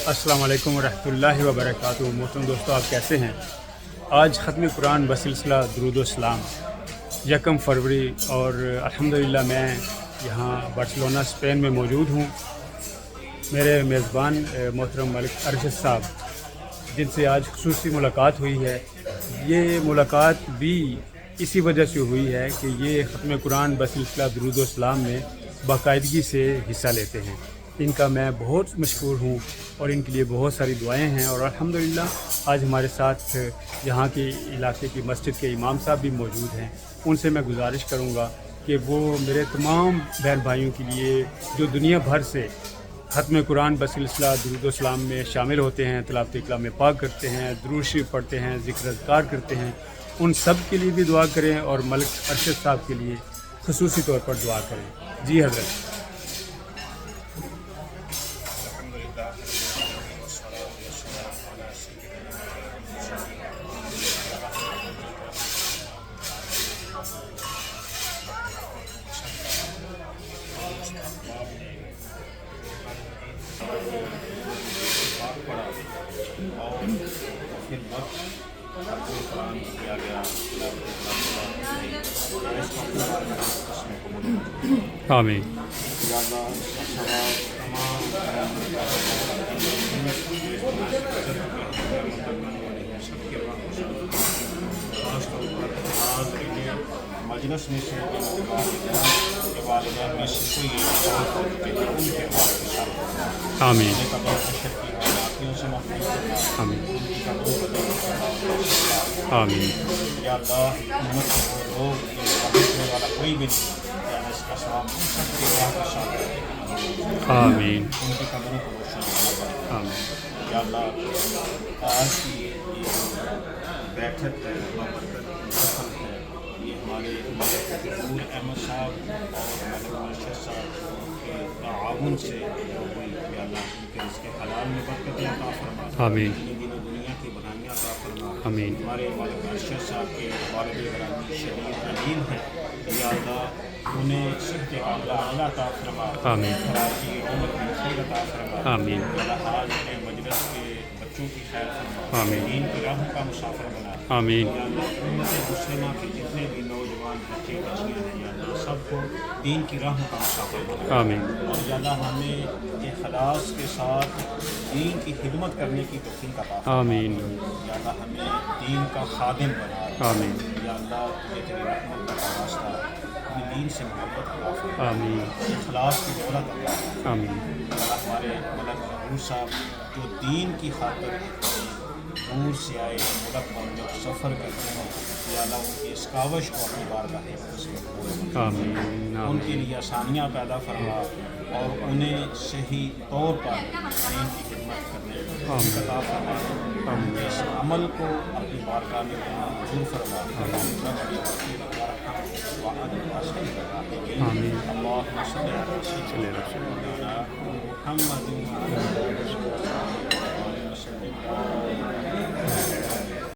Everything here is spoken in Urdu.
السلام علیکم ورحمۃ اللہ وبرکاتہ۔ محترم دوستو، آپ کیسے ہیں؟ آج ختم قرآن بسلسلہ درود و سلام 1 فروری، اور الحمدللہ میں یہاں بارسلونا اسپین میں موجود ہوں۔ میرے میزبان محترم ملک ارشد صاحب، جن سے آج خصوصی ملاقات ہوئی ہے، یہ ملاقات بھی اسی وجہ سے ہوئی ہے کہ یہ ختم قرآن بسلسلہ درود و سلام میں باقاعدگی سے حصہ لیتے ہیں۔ ان کا میں بہت مشکور ہوں اور ان کے لیے بہت ساری دعائیں ہیں، اور الحمدللہ آج ہمارے ساتھ یہاں کے علاقے کی مسجد کے امام صاحب بھی موجود ہیں۔ ان سے میں گزارش کروں گا کہ وہ میرے تمام بہن بھائیوں کے لیے جو دنیا بھر سے ختم قرآن بسلسلہ درود و سلام میں شامل ہوتے ہیں، تلاوت کلام پاک کرتے ہیں، درود شریف پڑھتے ہیں، ذکر اذکار کرتے ہیں، ان سب کے لیے بھی دعا کریں، اور ملک ارشد صاحب کے لیے خصوصی طور پر دعا کریں۔ جی حضرت۔ آمین۔ مجلس میں سے والدین میں سے کوئی آمین۔ آمین۔ آمین۔ یا اللہ، امت کے لوگ کرنے والا کوئی بھی نہیں، اس کا ثواب ان سب کے راہ کے ساتھ آمین۔ ان کی قبروں کو روشن کیا۔ آمین۔ یا اللہ، آج کی یہ بیٹھک ہے، محفل ہے، یہ ہمارے ظہور احمد صاحب اور ملک ارشد صاحب کے تعاون سے ہوئی۔ یا اللہ، ان کے رزق حلال میں برکتیں عطا فرما۔ آمین۔ دین و دنیا کی بھلائیاں عطا فرما۔ آمین۔ ہمارے ملک ارشد صاحب کے والد گرامی شدید علیم ہیں، یا اللہ انہیں صحت عاجلہ عطا فرما۔ آمین۔ خراجی عمر میں خیر عطا فرما۔ آمین۔ یا اللہ، آج کے مجلس کے بچوں کی خیر فرما۔ آمین۔ دین کی راہوں کا مسافر بنا۔ آمین۔ یا اللہ، امت مسلمہ کے جتنے بھی نوجوان بچے بچیاں ہیں، یا اللہ سب کو دین کی راہوں کا مسافر بنا۔ آمین۔ اور یا اللہ ہمیں اخلاص کے ساتھ دین کی خدمت کرنے کی توفیق عطا فرما۔ آمین۔ یا اللہ ہمیں دین کا خادم بنا۔ آمین۔ یا اللہ تجھے تیری رحمت کا واسطہ، اپنی دین سے محبت عطا فرما۔ آمین۔ اخلاص کی دولت عطا فرما۔ آمین۔ یا اللہ ہمارے ملک ظہور صاحب جو دین کی خاطر دور سے آئے ملک پر جب سفر کرتے ہیں، یا اللہ ان کی اس کاوش کو اپنی بارگاہ اقدس میں قبول فرما۔ آمین۔ ان کے لیے آسانیاں پیدا فرما، اور انہیں صحیح طور پر دین کی خدمت کرنے کی توفیق عطا فرما۔ ان کے اس عمل کو اپنی بارگاہ میں منظور فرما۔ آمین۔ اللہم صلی علی سیدنا محمد